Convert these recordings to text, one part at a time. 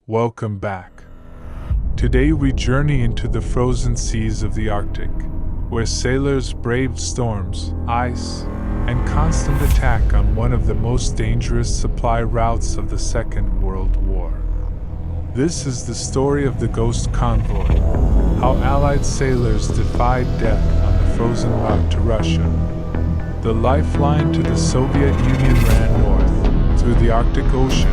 Welcome back. Today we journey into the frozen seas of the Arctic, where sailors braved storms, ice, and constant attack on one of the most dangerous supply routes of the Second World War. This is the story of the Ghost Convoy, how Allied sailors defied death on the frozen route to Russia. The lifeline to the Soviet Union ran north, through the Arctic Ocean,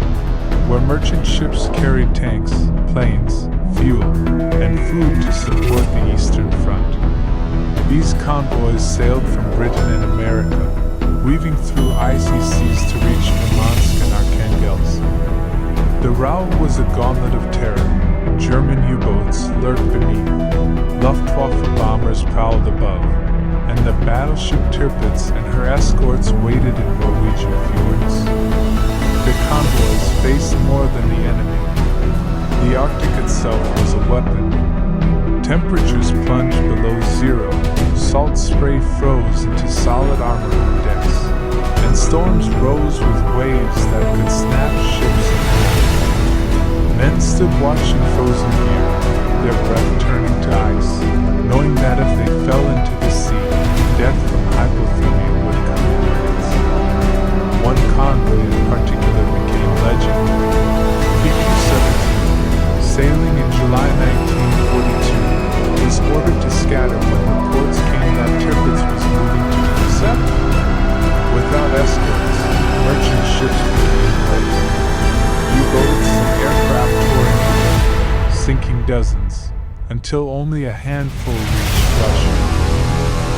where merchant ships carried tanks, planes, fuel, and food to support the Eastern Front. These convoys sailed from Britain and America, weaving through icy seas to reach Murmansk and Archangels. The route was a gauntlet of terror. German U-boats lurked beneath, Luftwaffe bombers prowled above, and the battleship Tirpitz and her escorts waited in Norwegian fjords. The convoys faced more than the enemy. The Arctic itself was a weapon. Temperatures plunged below zero, salt spray froze into solid armor on decks, and storms rose with waves that could snap ships in half. Men stood watching frozen here, their breath turning to ice, knowing that if they fell into the sea, death from hypothermia would come in minutes. One convoy in particular became legend. PQ-17, sailing in July 1942, was ordered to scatter when reports came that Tirpitz was moving to intercept. Without escorts, merchant ships became prey. U-boats and aircraft tore into, sinking dozens, until only a handful reached Russia.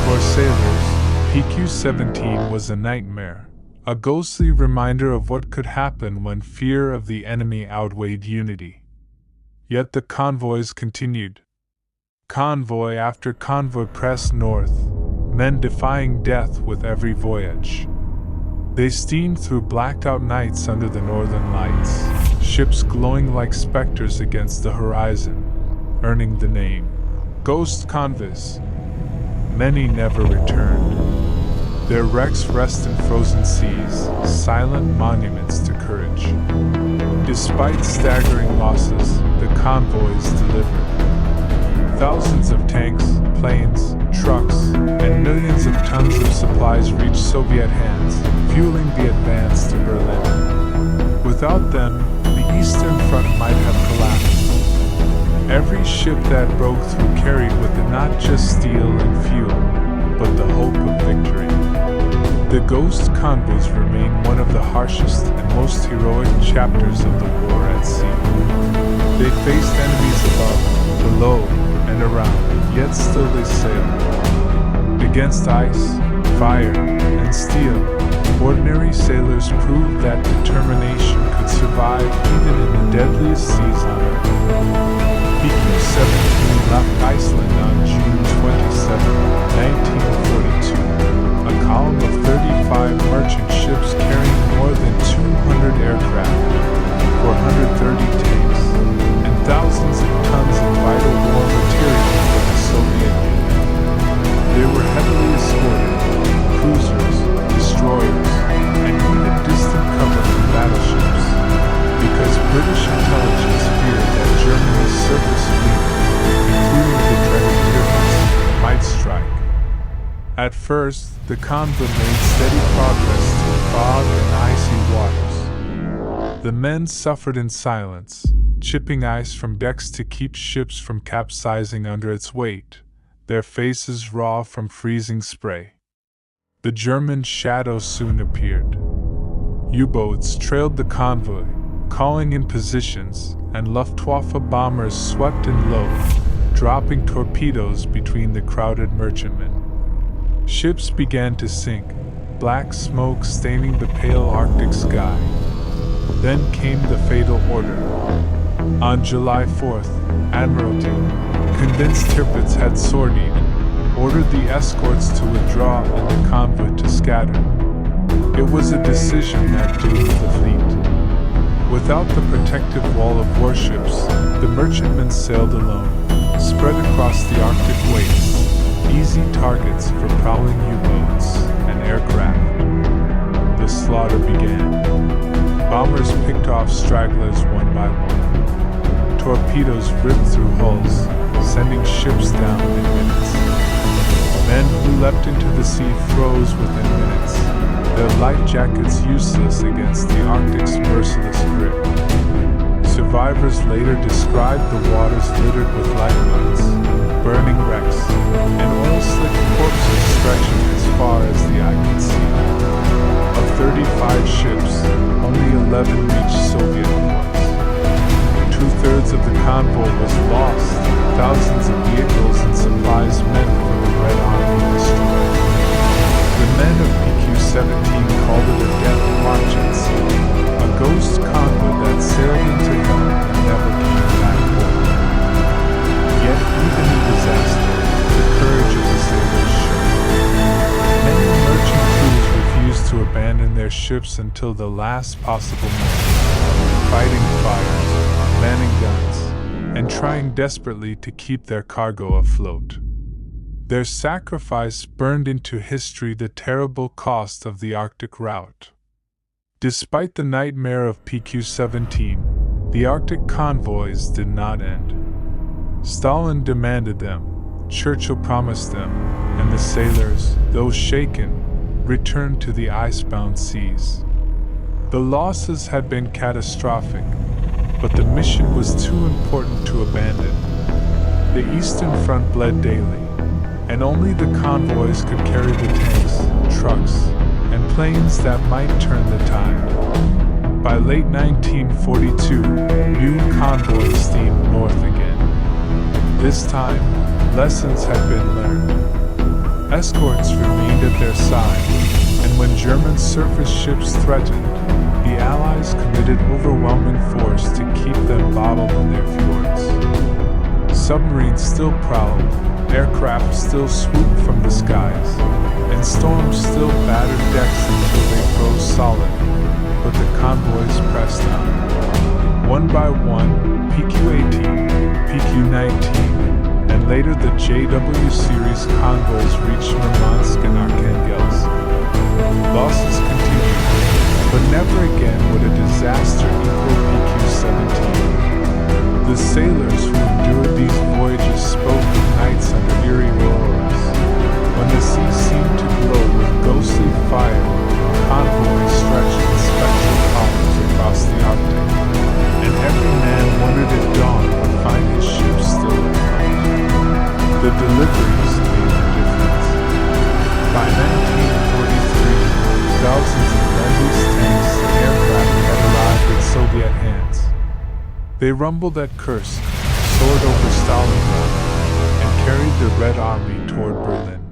For sailors, PQ-17 was a nightmare, a ghostly reminder of what could happen when fear of the enemy outweighed unity. Yet the convoys continued. Convoy after convoy pressed north, men defying death with every voyage. They steamed through blacked-out nights under the northern lights, ships glowing like specters against the horizon, earning the name Ghost Convoys. Many never returned. Their wrecks rest in frozen seas, silent monuments to courage. Despite staggering losses, the convoys delivered. Thousands of tanks, planes, trucks, and millions of tons of supplies reached Soviet hands, fueling the advance to Berlin. Without them, the Eastern Front might have collapsed. Every ship that broke through carried with it not just steel and fuel, but the hope of victory. The Ghost Convoys remain one of the harshest and most heroic chapters of the war at sea. They faced enemies above, below, and around, yet still they sailed. Against ice, fire, and steel, ordinary sailors proved that determination could survive even in the deadliest seas on Earth. PQ-17 left Iceland on June 27, 1942. A column of 35 merchant ships carrying more than 200 aircraft, 430 tanks, and thousands of tons of vital war material for the Soviet Union. They were heavily escorted, cruisers, destroyers, and even distant cover from battleships, because British intelligence feared that Germany's surface fleet, including the dreaded Tirpitz, might strike. At first, the convoy made steady progress through fog and icy waters. The men suffered in silence, chipping ice from decks to keep ships from capsizing under its weight, their faces raw from freezing spray. The German shadow soon appeared. U-boats trailed the convoy, calling in positions, and Luftwaffe bombers swept in low, dropping torpedoes between the crowded merchantmen. Ships began to sink, black smoke staining the pale Arctic sky. Then came the fatal order. On July 4th, Admiralty, convinced Tirpitz had sortied, ordered the escorts to withdraw and the convoy to scatter. It was a decision that doomed the fleet. Without the protective wall of warships, the merchantmen sailed alone, spread across the Arctic wastes, easy targets for prowling U-boats and aircraft. The slaughter began. Bombers picked off stragglers one by one. torpedoes ripped through hulls, sending ships down in minutes. Men who leapt into the sea froze within minutes, their life jackets useless against the Arctic's merciless grip. Survivors later described the waters littered with lifelines, burning wrecks, and oil-slicked corpses stretching as far as the eye could see. Of 35 ships, only 11 reached Soviet ports. Two-thirds of the convoy was lost, thousands of vehicles and supplies meant for the Red Army destroyed. The men of PQ-17 called it a death march at sea, a ghost convoy that sailed into hell and never came back home. Yet, even in disaster, the courage of the sailors showed. Many merchant crews refused to abandon their ships until the last possible moment, fighting fires, manning guns, and trying desperately to keep their cargo afloat. Their sacrifice burned into history the terrible cost of the Arctic route. Despite the nightmare of PQ-17, the Arctic convoys did not end. Stalin demanded them, Churchill promised them, and the sailors, though shaken, returned to the icebound seas. The losses had been catastrophic, but the mission was too important to abandon. The Eastern Front bled daily, and only the convoys could carry the tanks, trucks, and planes that might turn the tide. By late 1942, new convoys steamed north again. This time, lessons had been learned. Escorts remained at their side, and when German surface ships threatened, the Allies committed overwhelming force to keep them bottled in their fjords. Submarines still prowled, aircraft still swooped from the skies, and storms still battered decks until they froze solid, but the convoys pressed on. One by one, PQ-18, PQ-19, and later the JW series convoys reached Murmansk and Arkhangelsk. Losses continued, but never again would a disaster equal PQ-17. The sailors who endured these voyages spoke of nights under eerie auroras, when the sea seemed to glow with ghostly fire, convoys stretched in spectral columns across the Arctic, and every man wondered if dawn would find his ship still afloat. The deliveries made the difference. By 1943, thousands of Lend-Lease tanks and aircraft had arrived in Soviet hands. They rumbled at Kursk, soared over Stalingrad, and carried the Red Army toward Berlin.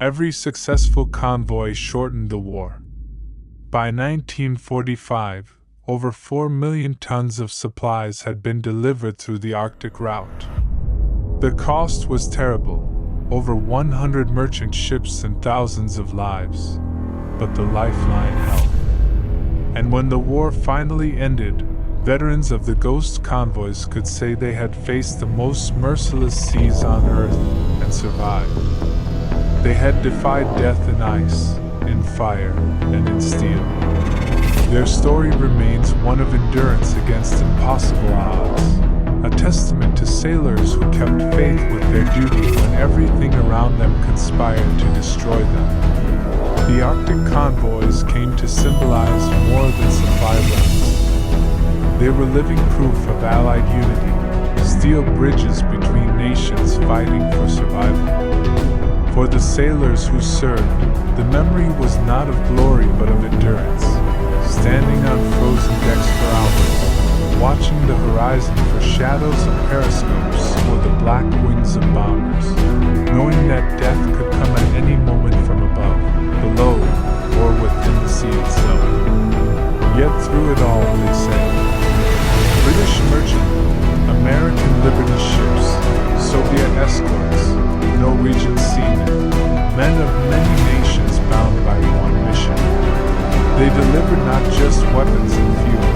Every successful convoy shortened the war. By 1945, over 4 million tons of supplies had been delivered through the Arctic route. The cost was terrible, over 100 merchant ships and thousands of lives, but the lifeline held. And when the war finally ended, veterans of the Ghost Convoys could say they had faced the most merciless seas on Earth and survived. They had defied death in ice, in fire, and in steel. Their story remains one of endurance against impossible odds, a testament to sailors who kept faith with their duty when everything around them conspired to destroy them. The Arctic convoys came to symbolize more than supply runs. They were living proof of Allied unity, steel bridges between nations fighting for survival. For the sailors who served, the memory was not of glory but of endurance, standing on frozen decks for hours, watching the horizon for shadows of periscopes or the black wings of bombers, knowing that death could come at any moment from above, below, or within the sea itself. Yet through it all they sailed. British merchantmen, American liberty ships, Soviet escorts, Norwegian seamen, men of many nations bound by one mission. They delivered not just weapons and fuel,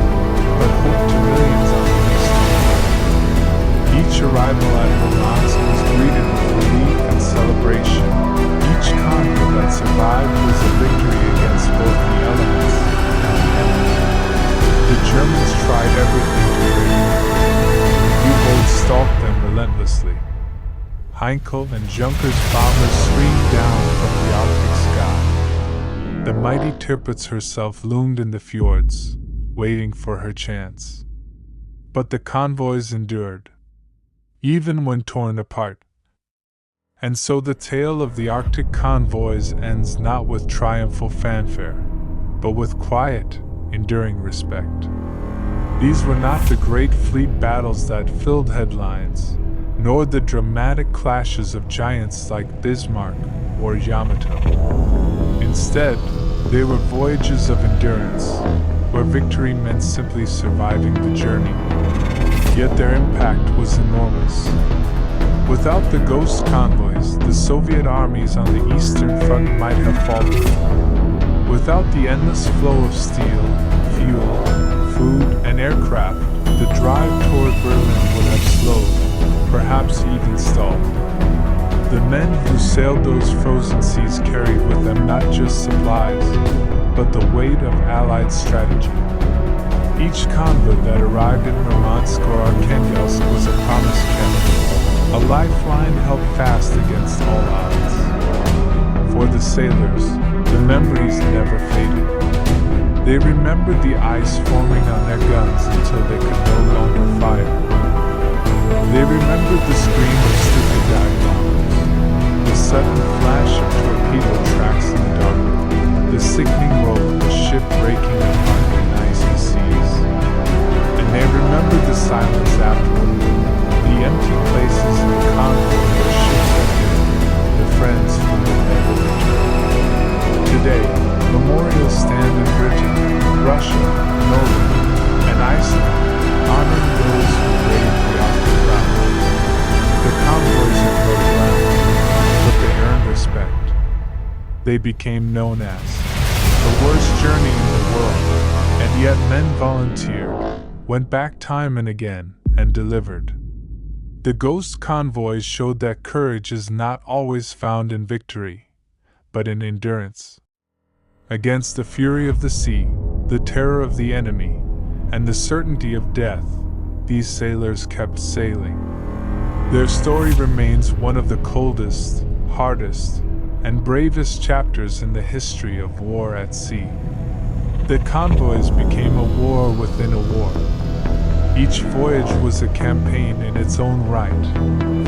but hope to millions on the eastern front. Each arrival at Murmansk was greeted with relief and celebration. Each convoy that survived was a victory against both the elements and the enemy. The Germans tried everything to break them. effortlessly. Heinkel and Junkers bombers streamed down from the Arctic sky. The mighty Tirpitz herself loomed in the fjords, waiting for her chance. But the convoys endured, even when torn apart. And so the tale of the Arctic convoys ends not with triumphal fanfare, but with quiet, enduring respect. These were not the great fleet battles that filled headlines, nor the dramatic clashes of giants like Bismarck or Yamato. Instead, they were voyages of endurance, where victory meant simply surviving the journey. Yet their impact was enormous. Without the Ghost Convoys, the Soviet armies on the Eastern Front might have faltered. Without the endless flow of steel, fuel, food, and aircraft, the drive toward Berlin would have slowed, perhaps even stalled. The men who sailed those frozen seas carried with them not just supplies, but the weight of Allied strategy. Each convoy that arrived in Murmansk or Arkhangelsk was a promise kept, a lifeline held fast against all odds. For the sailors, the memories never faded. They remembered the ice forming on their guns until they could no longer fire. They remembered the scream of stupid dive bombers, the sudden flash of torpedo tracks in the dark, the sickening roll of the ship breaking apart in icy seas. And they remembered the silence afterward, the empty places in the convoy where ships had been, the friends who would never return. Today, memorials stand in Britain, Russia, Norway, and Iceland, honoring those who braved the Arctic route. The convoys have no ground, but they earned respect. They became known as the worst journey in the world, and yet men volunteered, went back time and again, and delivered. The Ghost Convoys showed that courage is not always found in victory, but in endurance. Against the fury of the sea, the terror of the enemy, and the certainty of death, these sailors kept sailing. Their story remains one of the coldest, hardest, and bravest chapters in the history of war at sea. The convoys became a war within a war. Each voyage was a campaign in its own right,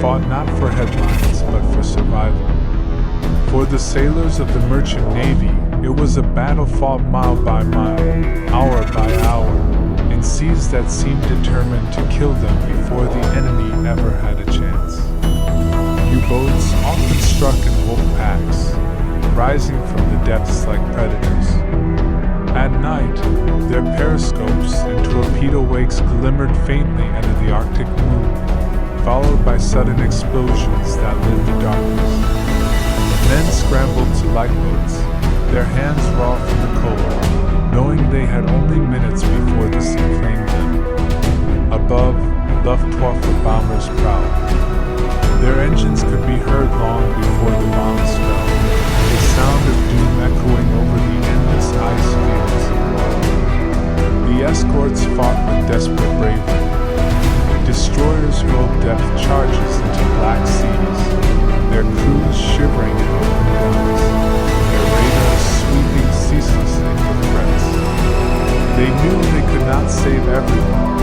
fought not for headlines but for survival. For the sailors of the merchant navy, it was a battle fought mile by mile, hour by hour, in seas that seemed determined to kill them before the enemy ever had a chance. U-boats often struck in wolf packs, rising from the depths like predators. At night, their periscopes and torpedo wakes glimmered faintly under the Arctic moon, followed by sudden explosions that lit the darkness. Men scrambled to lifeboats, their hands raw from the cold, knowing they had only minutes before the sea claimed them. Above, Luftwaffe bombers prowled. Their engines could be heard long before the bombs fell, the sound of doom echoing over the endless ice fields of water. The escorts fought with desperate bravery. Destroyers hurled death charges into black seas, their crews shivering in open guns, their radars sweeping ceaselessly with threats. They knew they could not save everyone.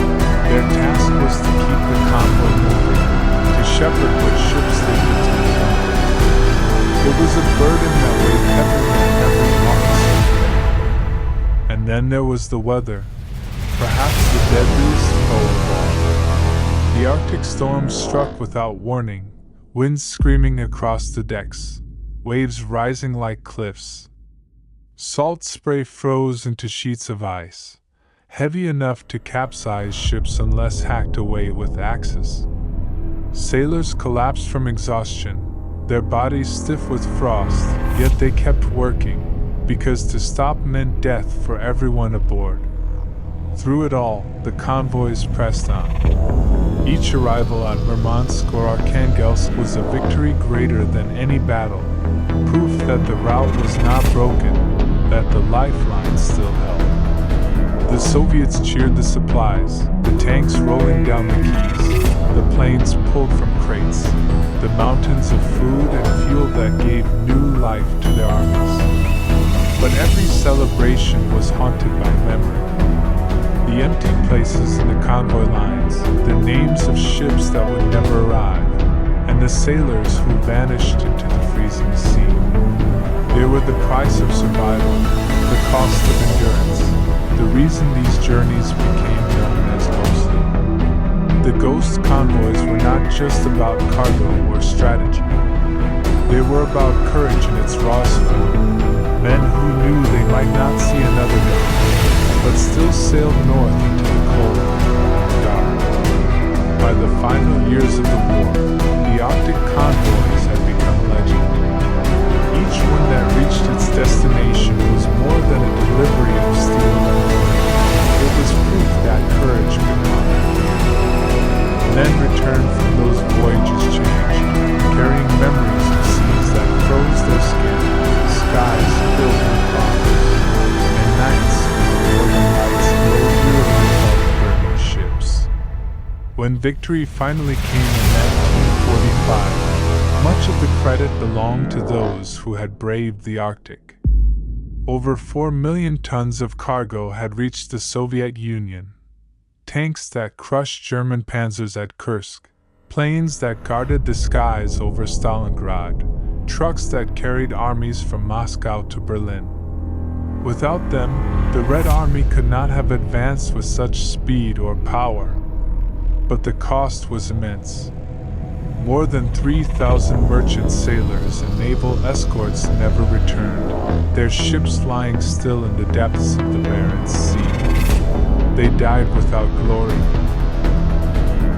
Their task was to keep the convoy moving, to shepherd what ships they could take on. It was a burden that weighed heavily on every officer. And then there was the weather, perhaps the deadliest foe of all. The Arctic storm struck without warning, winds screaming across the decks, waves rising like cliffs. Salt spray froze into sheets of ice, heavy enough to capsize ships unless hacked away with axes. Sailors collapsed from exhaustion, their bodies stiff with frost, yet they kept working, because to stop meant death for everyone aboard. Through it all, the convoys pressed on. Each arrival at Murmansk or Arkhangelsk was a victory greater than any battle, proof that the route was not broken, that the lifeline still held. The Soviets cheered the supplies, the tanks rolling down the quays, the planes pulled from mountains of food and fuel that gave new life to their armies. But every celebration was haunted by memory. The empty places in the convoy lines, the names of ships that would never arrive, and the sailors who vanished into the freezing sea. They were the price of survival, the cost of endurance, the reason these journeys became known as ghostly. The Ghost Convoys were not just about cargo or strategy. They were about courage in its rawest form, men who knew they might not see another day, but still sailed north into the cold, dark. By the final years of the war, the Arctic convoys had become legend. Each one that reached its destination was more than a delivery of steel and wood. It was proof that courage could conquer fear. Men returned from those voyages changed, carrying memories of seas that froze their skin, skies filled with clouds, and nights when the northern lights glowed eerily above burning ships. When victory finally came in 1945, much of the credit belonged to those who had braved the Arctic. Over 4 million tons of cargo had reached the Soviet Union. Tanks that crushed German panzers at Kursk, planes that guarded the skies over Stalingrad, trucks that carried armies from Moscow to Berlin. Without them, the Red Army could not have advanced with such speed or power. But the cost was immense. More than 3,000 merchant sailors and naval escorts never returned, their ships lying still in the depths of the Barents Sea. They died without glory,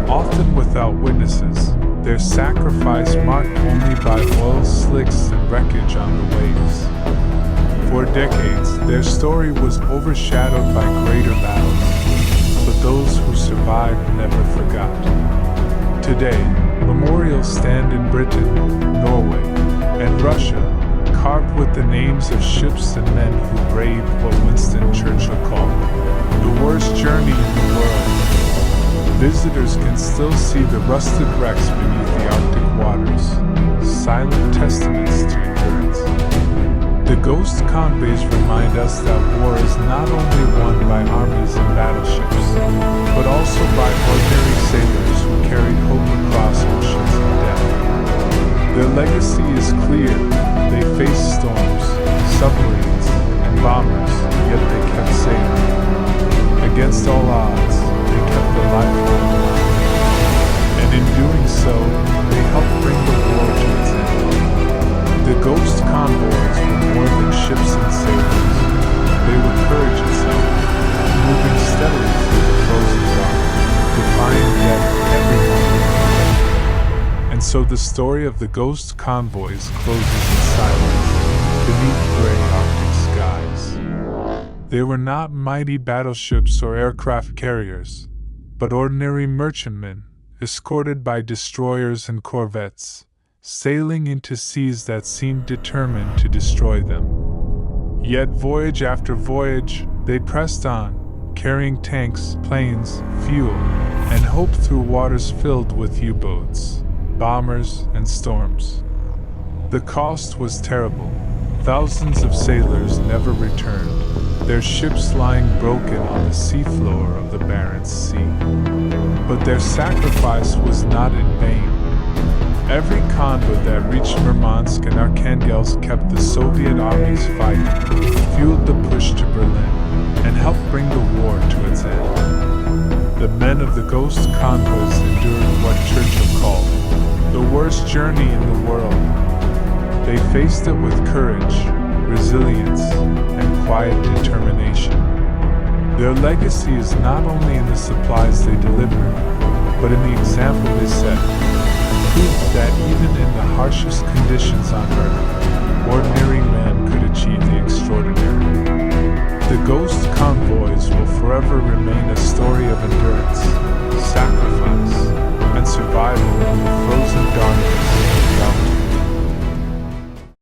often without witnesses, their sacrifice marked only by oil slicks and wreckage on the waves. For decades, their story was overshadowed by greater battles, but those who survived never forgot. Today, memorials stand in Britain, Norway, and Russia, carved with the names of ships and men who braved what Winston Churchill called the worst journey in the world. Visitors can still see the rusted wrecks beneath the Arctic waters, silent testaments to endurance. The Ghost Convoys remind us that war is not only won by armies and battleships, but also by ordinary sailors who carried hope across oceans of death. Their legacy is clear. They faced storms, submarines, and bombers, yet they kept sailing. Against all odds, they kept the lifeline alive. And in doing so, they helped bring the war to its end. The Ghost Convoys were more than ships and sailors. They were courage itself, moving steadily through the frozen dark, defying death every morning. And so the story of the Ghost Convoys closes in silence, beneath gray Arctic skies. They were not mighty battleships or aircraft carriers, but ordinary merchantmen, escorted by destroyers and corvettes, sailing into seas that seemed determined to destroy them. Yet voyage after voyage, they pressed on, carrying tanks, planes, fuel, and hope through waters filled with U-boats, bombers, and storms. The cost was terrible. Thousands of sailors never returned, their ships lying broken on the seafloor of the Barents Sea. But their sacrifice was not in vain. Every convoy that reached Murmansk and Arkhangelsk kept the Soviet armies fighting, fueled the push to Berlin, and helped bring the war to its end. The men of the Ghost Convoys endured what Churchill called the worst journey in the world. They faced it with courage, resilience, and quiet determination. Their legacy is not only in the supplies they delivered, but in the example they set, proof that even in the harshest conditions on Earth, ordinary men could achieve the extraordinary. The Ghost Convoys will forever remain a story of endurance, sacrifice,